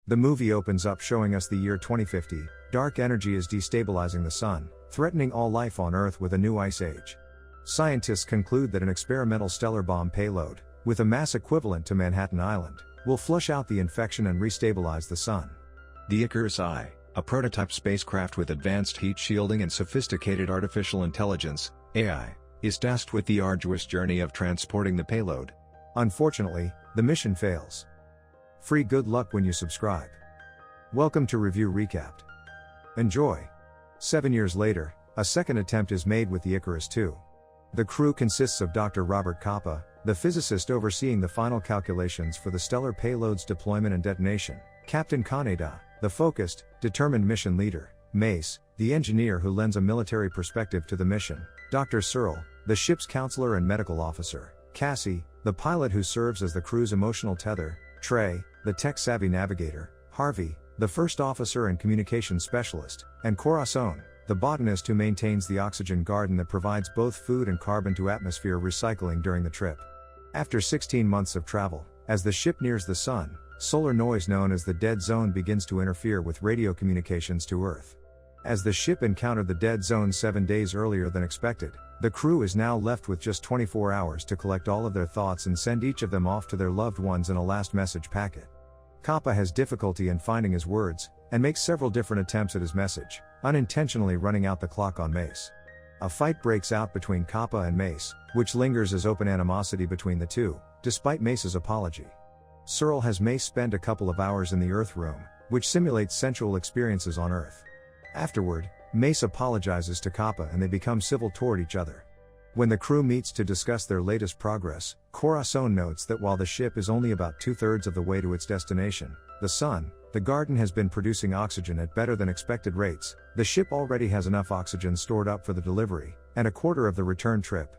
The movie opens up showing us the year 2050, dark energy is destabilizing the sun, threatening all life on Earth with a new ice age. Scientists conclude that an experimental stellar bomb payload, with a mass equivalent to Manhattan Island, will flush out the infection and restabilize the sun. The Icarus I, a prototype spacecraft with advanced heat shielding and sophisticated artificial intelligence, AI, is tasked with the arduous journey of transporting the payload. Unfortunately, the mission fails. Free good luck when you subscribe. Welcome to Review Recapped. Enjoy. 7 years later, a second attempt is made with the Icarus II. The crew consists of Dr. Robert Capa, the physicist overseeing the final calculations for the stellar payload's deployment and detonation, Captain Kaneda, the focused, determined mission leader, Mace, the engineer who lends a military perspective to the mission, Dr. Searle, the ship's counselor and medical officer, Cassie, the pilot who serves as the crew's emotional tether, Trey, the tech-savvy navigator, Harvey, the first officer and communications specialist, and Corazon, the botanist who maintains the oxygen garden that provides both food and carbon to atmosphere recycling during the trip. After 16 months of travel, as the ship nears the sun, solar noise known as the dead zone begins to interfere with radio communications to Earth. As the ship encountered the dead zone 7 days earlier than expected, the crew is now left with just 24 hours to collect all of their thoughts and send each of them off to their loved ones in a last message packet. Capa has difficulty in finding his words, and makes several different attempts at his message, unintentionally running out the clock on Mace. A fight breaks out between Capa and Mace, which lingers as open animosity between the two, despite Mace's apology. Searle has Mace spend a couple of hours in the Earth room, which simulates sensual experiences on Earth. Afterward, Mace apologizes to Capa and they become civil toward each other. When the crew meets to discuss their latest progress, Corazon notes that while the ship is only about 2/3 of the way to its destination, the sun, the garden has been producing oxygen at better than expected rates, the ship already has enough oxygen stored up for the delivery, and a quarter of the return trip.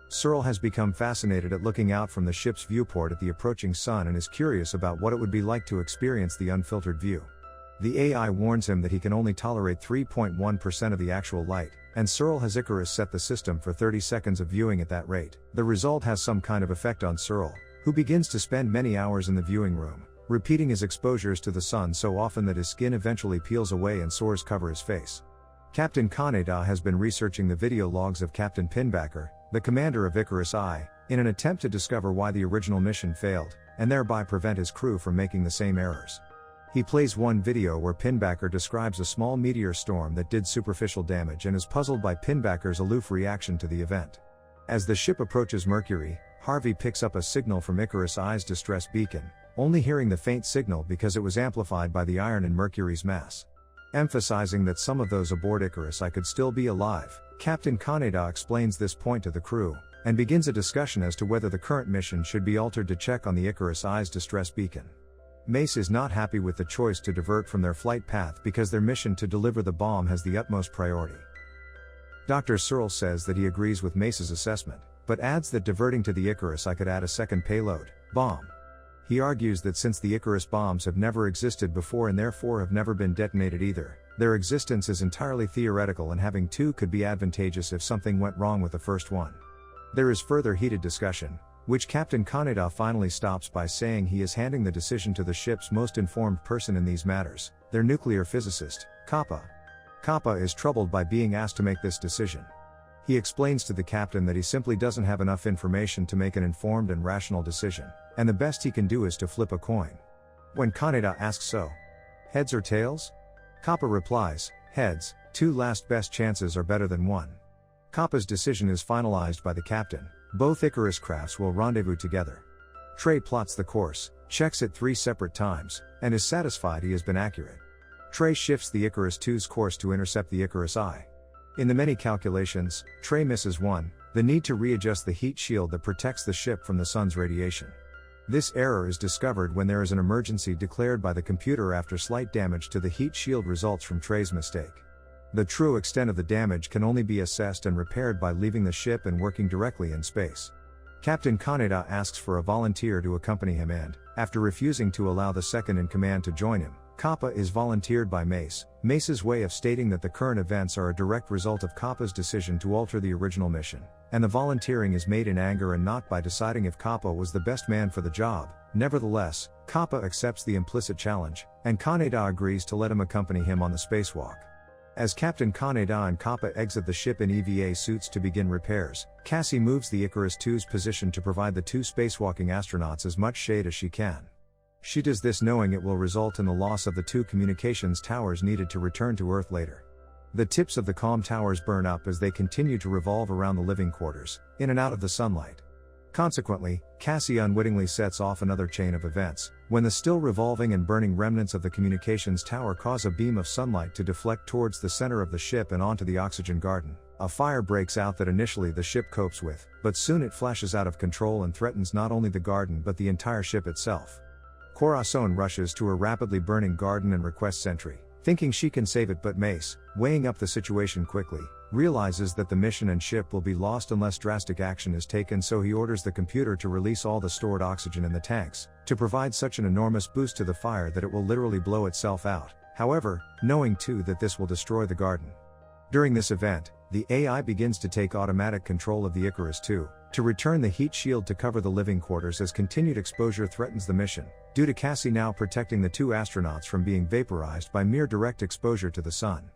Searle has become fascinated at looking out from the ship's viewport at the approaching sun and is curious about what it would be like to experience the unfiltered view. The AI warns him that he can only tolerate 3.1% of the actual light, and Searle has Icarus set the system for 30 seconds of viewing at that rate. The result has some kind of effect on Searle, who begins to spend many hours in the viewing room, repeating his exposures to the sun so often that his skin eventually peels away and sores cover his face. Captain Kaneda has been researching the video logs of Captain Pinbacker, the commander of Icarus I, in an attempt to discover why the original mission failed, and thereby prevent his crew from making the same errors. He plays one video where Pinbacker describes a small meteor storm that did superficial damage and is puzzled by Pinbacker's aloof reaction to the event. As the ship approaches Mercury, Harvey picks up a signal from Icarus I's distress beacon, only hearing the faint signal because it was amplified by the iron in Mercury's mass. Emphasizing that some of those aboard Icarus I could still be alive, Captain Kaneda explains this point to the crew, and begins a discussion as to whether the current mission should be altered to check on the Icarus I's distress beacon. Mace is not happy with the choice to divert from their flight path because their mission to deliver the bomb has the utmost priority. Dr. Searle says that he agrees with Mace's assessment, but adds that diverting to the Icarus I could add a second payload, bomb. He argues that since the Icarus bombs have never existed before and therefore have never been detonated either, their existence is entirely theoretical and having two could be advantageous if something went wrong with the first one. There is further heated discussion, which Captain Kaneda finally stops by saying he is handing the decision to the ship's most informed person in these matters, their nuclear physicist, Capa. Capa is troubled by being asked to make this decision. He explains to the captain that he simply doesn't have enough information to make an informed and rational decision, and the best he can do is to flip a coin. When Kaneda asks so, heads or tails? Capa replies, heads, 2 last best chances are better than 1. Capa's decision is finalized by the captain. Both Icarus crafts will rendezvous together. Trey plots the course, checks it 3 separate times, and is satisfied he has been accurate. Trey shifts the Icarus II's course to intercept the Icarus I. In the many calculations, Trey misses one, the need to readjust the heat shield that protects the ship from the sun's radiation. This error is discovered when there is an emergency declared by the computer after slight damage to the heat shield results from Trey's mistake. The true extent of the damage can only be assessed and repaired by leaving the ship and working directly in space. Captain Kaneda asks for a volunteer to accompany him and, after refusing to allow the second in command to join him, Kappa is volunteered by Mace, Mace's way of stating that the current events are a direct result of Kappa's decision to alter the original mission, and the volunteering is made in anger and not by deciding if Kappa was the best man for the job. Nevertheless, Kappa accepts the implicit challenge, and Kaneda agrees to let him accompany him on the spacewalk. As Captain Kaneda and Kappa exit the ship in EVA suits to begin repairs, Cassie moves the Icarus II's position to provide the two spacewalking astronauts as much shade as she can. She does this knowing it will result in the loss of the two communications towers needed to return to Earth later. The tips of the comm towers burn up as they continue to revolve around the living quarters, in and out of the sunlight. Consequently, Cassie unwittingly sets off another chain of events, when the still revolving and burning remnants of the communications tower cause a beam of sunlight to deflect towards the center of the ship and onto the oxygen garden. A fire breaks out that initially the ship copes with, but soon it flashes out of control and threatens not only the garden but the entire ship itself. Corazon rushes to her rapidly burning garden and requests entry, thinking she can save it, but Mace, weighing up the situation quickly, realizes that the mission and ship will be lost unless drastic action is taken, so he orders the computer to release all the stored oxygen in the tanks, to provide such an enormous boost to the fire that it will literally blow itself out, however, knowing too that this will destroy the garden. During this event, the AI begins to take automatic control of the Icarus II, to return the heat shield to cover the living quarters as continued exposure threatens the mission, due to Cassie now protecting the two astronauts from being vaporized by mere direct exposure to the sun.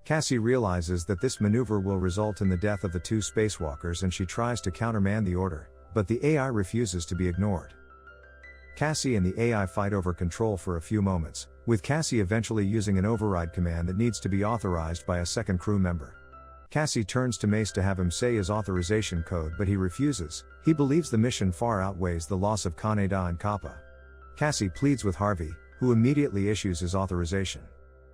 Cassie realizes that this maneuver will result in the death of the two spacewalkers and she tries to countermand the order, but the AI refuses to be ignored. Cassie and the AI fight over control for a few moments, with Cassie eventually using an override command that needs to be authorized by a second crew member. Cassie turns to Mace to have him say his authorization code, but he refuses. He believes the mission far outweighs the loss of Kaneda and Kappa. Cassie pleads with Harvey, who immediately issues his authorization.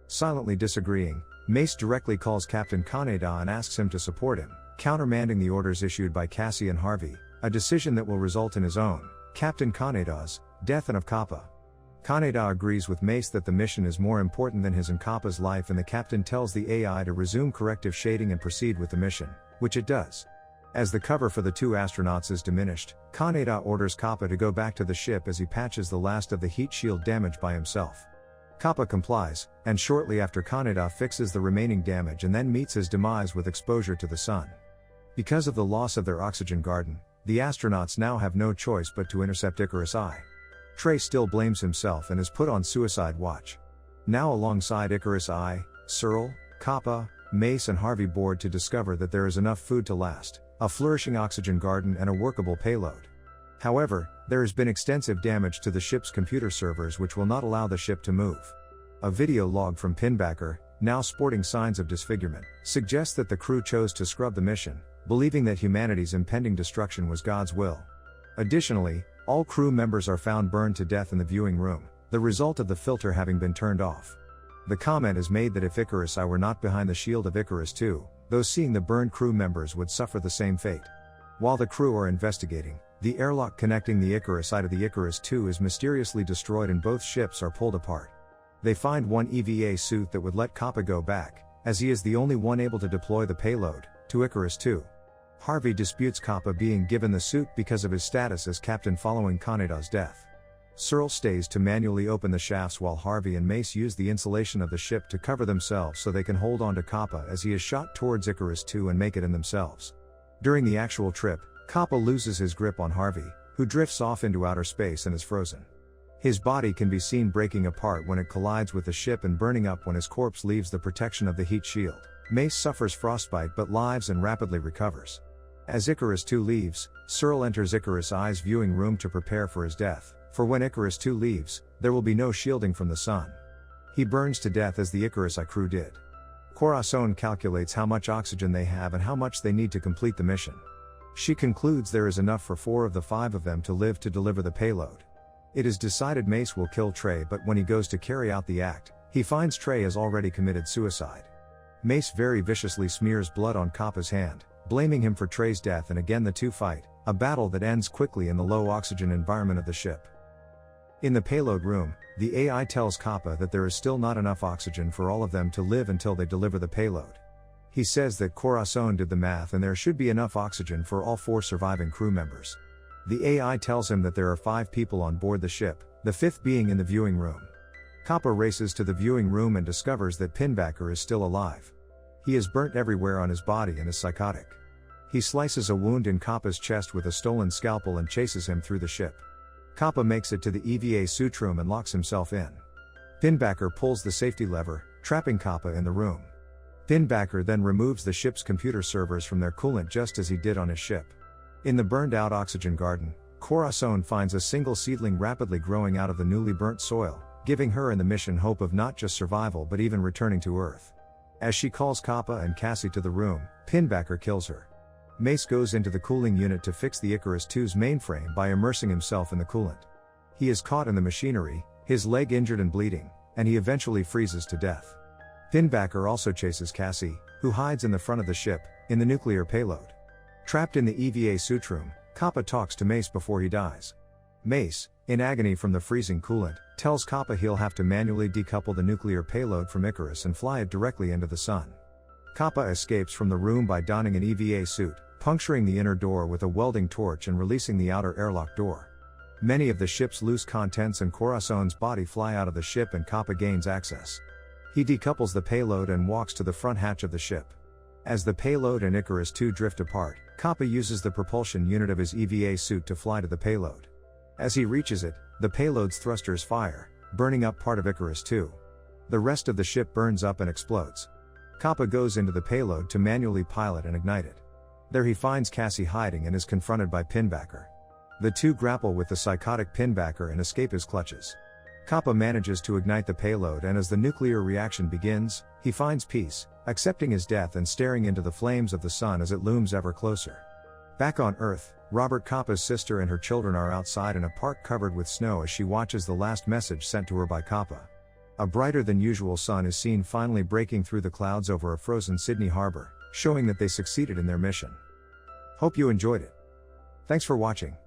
Silently disagreeing, Mace directly calls Captain Kaneda and asks him to support him, countermanding the orders issued by Cassie and Harvey, a decision that will result in his own, Captain Kaneda's, death and of Kappa. Kaneda agrees with Mace that the mission is more important than his and Kappa's life, and the captain tells the AI to resume corrective shading and proceed with the mission, which it does. As the cover for the two astronauts is diminished, Kaneda orders Kappa to go back to the ship as he patches the last of the heat shield damage by himself. Kappa complies, and shortly after Kaneda fixes the remaining damage and then meets his demise with exposure to the sun. Because of the loss of their oxygen garden, the astronauts now have no choice but to intercept Icarus I. Trey still blames himself and is put on suicide watch. Now alongside Icarus I, Searle, Kappa, Mace and Harvey board to discover that there is enough food to last, a flourishing oxygen garden and a workable payload. However, there has been extensive damage to the ship's computer servers which will not allow the ship to move. A video log from Pinbacker, now sporting signs of disfigurement, suggests that the crew chose to scrub the mission, believing that humanity's impending destruction was God's will. Additionally, all crew members are found burned to death in the viewing room, the result of the filter having been turned off. The comment is made that if Icarus I were not behind the shield of Icarus II, those seeing the burned crew members would suffer the same fate. While the crew are investigating, the airlock connecting the Icarus I to the Icarus II is mysteriously destroyed and both ships are pulled apart. They find one EVA suit that would let Kappa go back, as he is the only one able to deploy the payload, to Icarus II. Harvey disputes Kappa being given the suit because of his status as captain following Kaneda's death. Searle stays to manually open the shafts while Harvey and Mace use the insulation of the ship to cover themselves so they can hold on to Kappa as he is shot towards Icarus II and make it in themselves. During the actual trip, Kappa loses his grip on Harvey, who drifts off into outer space and is frozen. His body can be seen breaking apart when it collides with the ship and burning up when his corpse leaves the protection of the heat shield. Mace suffers frostbite but lives and rapidly recovers. As Icarus II leaves, Searle enters Icarus I's viewing room to prepare for his death, for when Icarus II leaves, there will be no shielding from the sun. He burns to death as the Icarus I crew did. Corazon calculates how much oxygen they have and how much they need to complete the mission. She concludes there is enough for 4 of the 5 of them to live to deliver the payload. It is decided Mace will kill Trey, but when he goes to carry out the act, he finds Trey has already committed suicide. Mace very viciously smears blood on Kappa's hand, blaming him for Trey's death, and again the two fight, a battle that ends quickly in the low oxygen environment of the ship. In the payload room, the AI tells Kappa that there is still not enough oxygen for all of them to live until they deliver the payload. He says that Corazon did the math and there should be enough oxygen for all 4 surviving crew members. The AI tells him that there are 5 people on board the ship, the 5th being in the viewing room. Kappa races to the viewing room and discovers that Pinbacker is still alive. He is burnt everywhere on his body and is psychotic. He slices a wound in Kappa's chest with a stolen scalpel and chases him through the ship. Kappa makes it to the EVA suit room and locks himself in. Pinbacker pulls the safety lever, trapping Kappa in the room. Pinbacker then removes the ship's computer servers from their coolant just as he did on his ship. In the burned-out oxygen garden, Corazon finds a single seedling rapidly growing out of the newly burnt soil, giving her and the mission hope of not just survival but even returning to Earth. As she calls Kappa and Cassie to the room, Pinbacker kills her. Mace goes into the cooling unit to fix the Icarus II's mainframe by immersing himself in the coolant. He is caught in the machinery, his leg injured and bleeding, and he eventually freezes to death. Pinbacker also chases Cassie, who hides in the front of the ship, in the nuclear payload. Trapped in the EVA suit room, Kappa talks to Mace before he dies. Mace, in agony from the freezing coolant, tells Kappa he'll have to manually decouple the nuclear payload from Icarus and fly it directly into the sun. Kappa escapes from the room by donning an EVA suit, puncturing the inner door with a welding torch and releasing the outer airlock door. Many of the ship's loose contents and Corazon's body fly out of the ship and Kappa gains access. He decouples the payload and walks to the front hatch of the ship. As the payload and Icarus II drift apart, Kappa uses the propulsion unit of his EVA suit to fly to the payload. As he reaches it, the payload's thrusters fire, burning up part of Icarus II. The rest of the ship burns up and explodes. Kappa goes into the payload to manually pilot and ignite it. There he finds Cassie hiding and is confronted by Pinbacker. The two grapple with the psychotic Pinbacker and escape his clutches. Kappa manages to ignite the payload, and as the nuclear reaction begins, he finds peace, accepting his death and staring into the flames of the sun as it looms ever closer. Back on Earth, Robert Kappa's sister and her children are outside in a park covered with snow as she watches the last message sent to her by Kappa. A brighter than usual sun is seen finally breaking through the clouds over a frozen Sydney harbor, showing that they succeeded in their mission. Hope you enjoyed it. Thanks for watching.